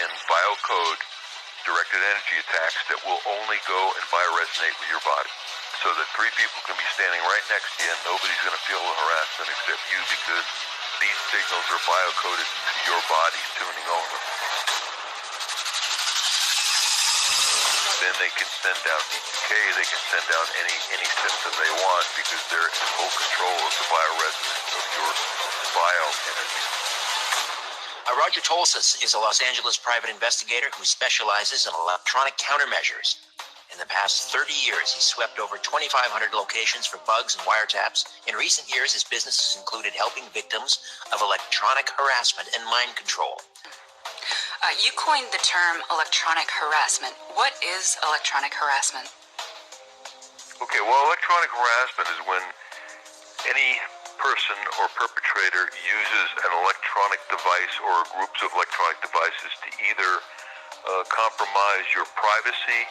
in biocode directed energy attacks that will only go and bioresonate with your body. So that three people can be standing right next to you and nobody's going to feel the harassment except you, because these signals are biocoded to your body's tuning over. Then they can send down EK, they can send down any symptom they want, because they're in full control of the bioresonance of your bioenergy. Roger Tolsis is a Los Angeles private investigator who specializes in electronic countermeasures. In the past 30 years, he's swept over 2,500 locations for bugs and wiretaps. In recent years, his business has included helping victims of electronic harassment and mind control. You coined the term electronic harassment. What is electronic harassment? Okay, well, electronic harassment is when any person or perpetrator uses an electronic device or groups of electronic devices to either compromise your privacy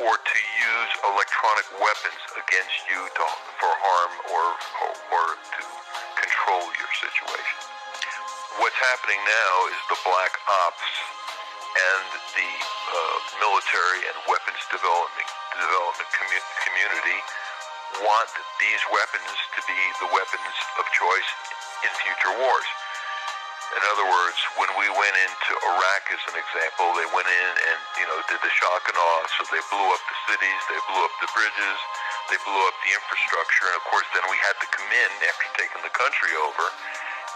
or to use electronic weapons against you for harm or to control your situation. What's happening now is the black ops and the military and weapons development community want these weapons to be the weapons of choice in future wars. In other words, when we went into Iraq, as an example, they went in and, did the shock and awe. So they blew up the cities, they blew up the bridges, they blew up the infrastructure, and of course then we had to come in after taking the country over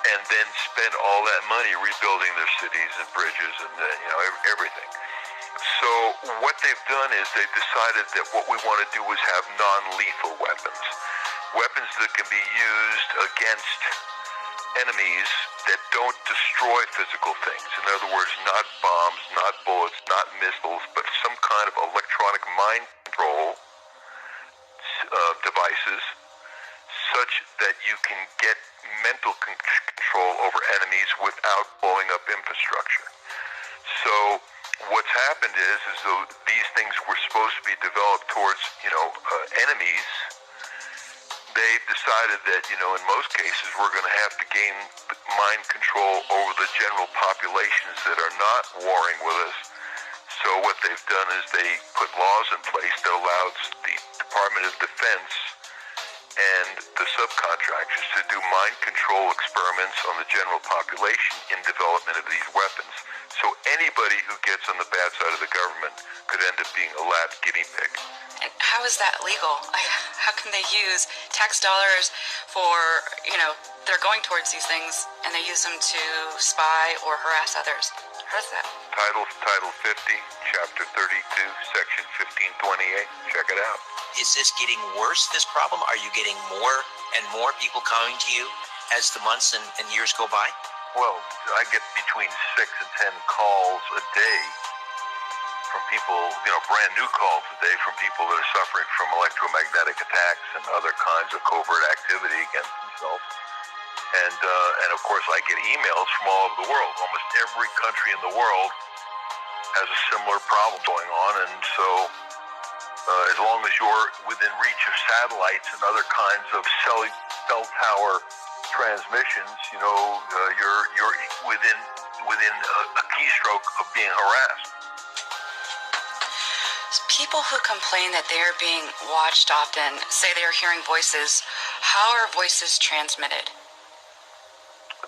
and then spend all that money rebuilding their cities and bridges and everything. So what they've done is they've decided that what we want to do is have non-lethal weapons that can be used against enemies that don't destroy physical things. In other words, not bombs, not bullets, not missiles, but some kind of electronic mind control devices, such that you can get mental control over enemies without blowing up infrastructure. So what's happened is though these things were supposed to be developed towards, enemies, they've decided that, in most cases, we're going to have to gain mind control over the general populations that are not warring with us. So what they've done is they put laws in place that allows the Department of Defense and the subcontractors to do mind control experiments on the general population in development of these weapons. So anybody who gets on the bad side of the government could end up being a lab guinea pig. And how is that legal? How can they use tax dollars for, they're going towards these things and they use them to spy or harass others? How's that? Title 50, Chapter 32, Section 1528. Check it out. Is this getting worse, this problem? Are you getting more and more people coming to you as the months and years go by? Well, I get between 6 and 10 calls a day from people, brand new calls a day from people that are suffering from electromagnetic attacks and other kinds of covert activity against themselves. And of course, I get emails from all over the world. Almost every country in the world has a similar problem going on, and so as long as you're within reach of satellites and other kinds of cell tower transmissions, you're within a keystroke of being harassed. People who complain that they are being watched often say they are hearing voices. How are voices transmitted?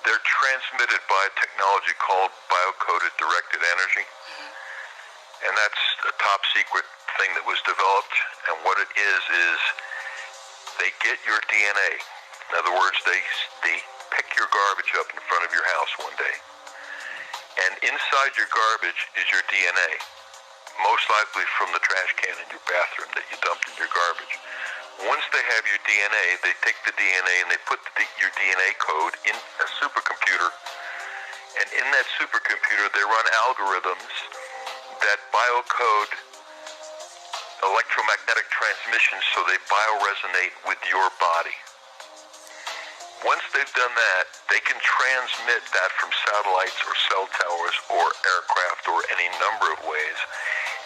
They're transmitted by technology called biocoded directed energy. Mm-hmm. And that's a top secret thing that was developed. And what it is they get your DNA. In other words, they pick your garbage up in front of your house one day. And inside your garbage is your DNA. Most likely from the trash can in your bathroom that you dumped in your garbage. Once they have your DNA, they take the DNA and they put your DNA code in a supercomputer. And in that supercomputer, they run algorithms that biocode electromagnetic transmissions so they bioresonate with your body. Once they've done that, they can transmit that from satellites or cell towers or aircraft or any number of ways.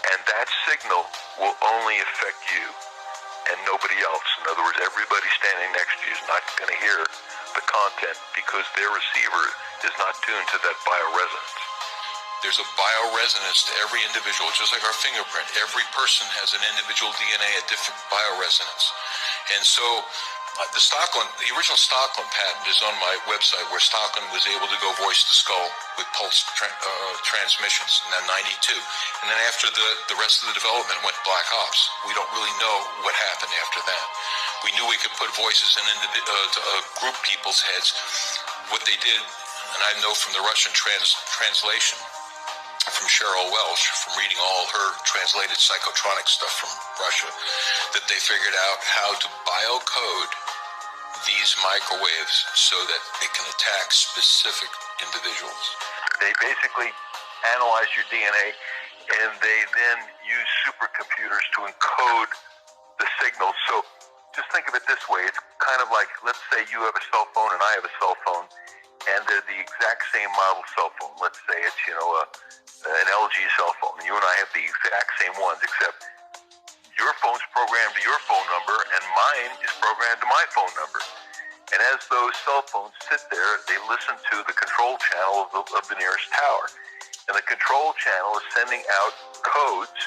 And that signal will only affect you and nobody else. In other words, everybody standing next to you is not going to hear the content because their receiver is not tuned to that bioresonance. There's a bioresonance to every individual, just like our fingerprint. Every person has an individual DNA, a different bioresonance. And so the original Stockland patent is on my website, where Stockland was able to go voice to skull with pulse transmissions in that 92. And then after the rest of the development went black ops. We don't really know what happened after that. We knew we could put voices to group people's heads. What they did, and I know from the Russian translation, from Cheryl Welsh, from reading all her translated psychotronic stuff from Russia, that they figured out how to biocode these microwaves so that it can attack specific individuals. They basically analyze your DNA, and they then use supercomputers to encode the signals. So just think of it this way. It's kind of like, let's say you have a cell phone and I have a cell phone, and they're the exact same model cell phone. Let's say it's, an LG cell phone, and you and I have the exact same ones, except your phone's programmed to your phone number, and mine is programmed to my phone number. And as those cell phones sit there, they listen to the control channel of the nearest tower. And the control channel is sending out codes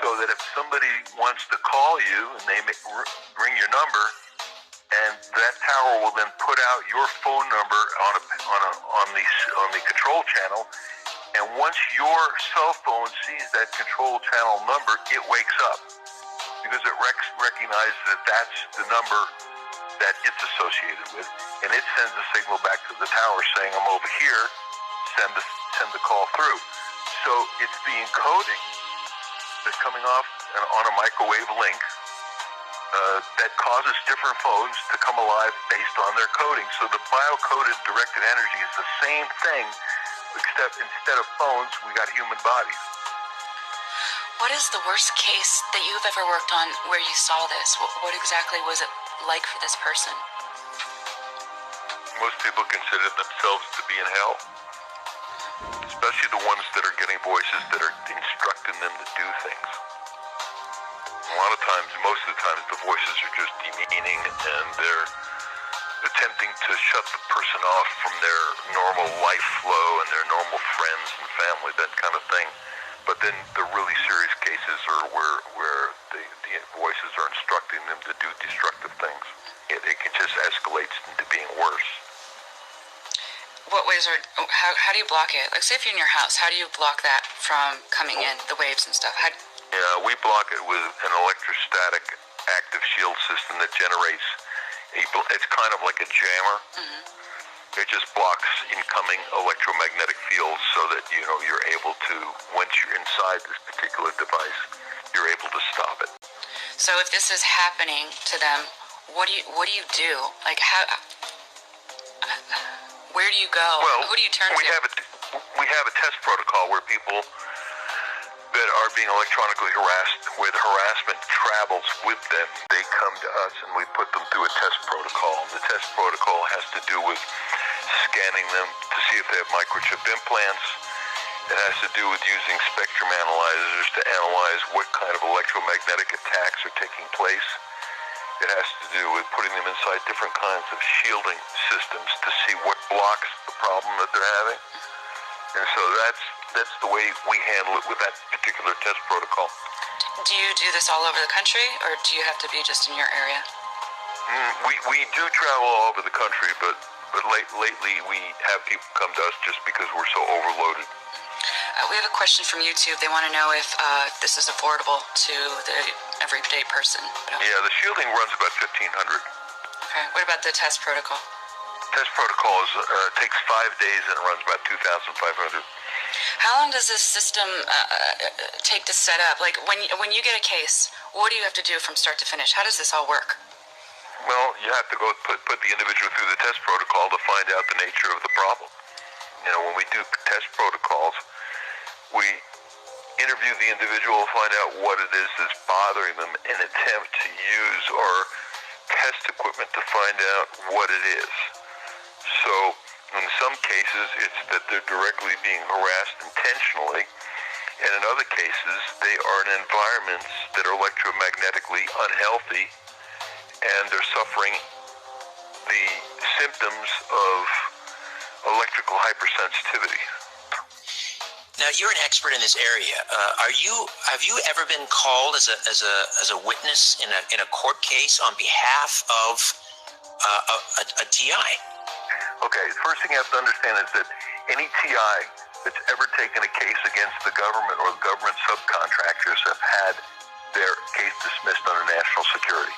so that if somebody wants to call you and they ring your number, and that tower will then put out your phone number on the control channel. And once your cell phone sees that control channel number, it wakes up because it recognizes that that's the number that it's associated with, and it sends a signal back to the tower saying, "I'm over here. Send the call through." So it's the encoding that's coming off on a microwave link that causes different phones to come alive based on their coding. So the biocoded directed energy is the same thing, except instead of phones, we got human bodies. What is the worst case that you've ever worked on where you saw this? What exactly was it like for this person? Most people consider themselves to be in hell, especially the ones that are getting voices that are instructing them to do things. A lot of times, most of the times, the voices are just demeaning, and they're attempting to shut the person off from their normal life flow and their normal friends and family, that kind of thing. But then the really serious cases are where the voices are instructing them to do destructive things. It just escalates into being worse. What ways how do you block it? Like, say if you're in your house, how do you block that from coming in, the waves and stuff? Yeah, we block it with an electrostatic active shield system that generates it's kind of like a jammer. Mm-hmm. It just blocks incoming electromagnetic fields so that, you're able to, once you're inside this particular device, you're able to stop it. So if this is happening to them, what do you do? Like, where do you go? Well, who do you turn to? We have a test protocol where people that are being electronically harassed, where the harassment travels with them, they come to us and we put them through a test protocol. The test protocol has to do with scanning them to see if they have microchip implants. It has to do with using spectrum analyzers to analyze what kind of electromagnetic attacks are taking place. It has to do with putting them inside different kinds of shielding systems to see what blocks the problem that they're having. And so that's the way we handle it with that particular test protocol. Do you do this all over the country, or do you have to be just in your area? We do travel all over the country, but lately we have people come to us just because we're so overloaded. We have a question from YouTube. They want to know if this is affordable to the everyday person. Yeah, the shielding runs about $1,500. Okay. What about the test protocol? Test protocol takes 5 days and runs about $2,500. How long does this system take to set up? Like, when you get a case, what do you have to do from start to finish? How does this all work? Well, you have to go put the individual through the test protocol to find out the nature of the problem. When we do test protocols, we interview the individual, find out what it is that's bothering them, and attempt to use our test equipment to find out what it is. So in some cases, it's that they're directly being harassed intentionally, and in other cases, they are in environments that are electromagnetically unhealthy, and they're suffering the symptoms of electrical hypersensitivity. Now, you're an expert in this area. Have you ever been called as a witness in a court case on behalf of a TI? Okay, the first thing you have to understand is that any TI that's ever taken a case against the government or the government subcontractors have had their case dismissed under national security.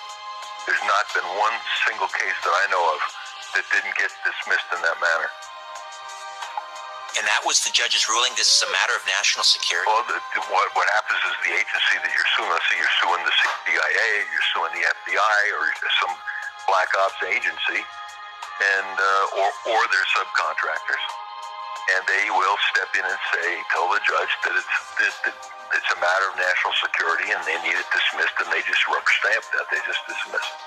There's not been one single case that I know of that didn't get dismissed in that manner. And that was the judge's ruling. This is a matter of national security. Well, what happens is the agency that you're suing, let's say you're suing the CIA, you're suing the FBI, or some black ops agency, and or their subcontractors, and they will step in and tell the judge that it's a matter of national security, and they need it dismissed, and they just rubber stamp that. They just dismiss it.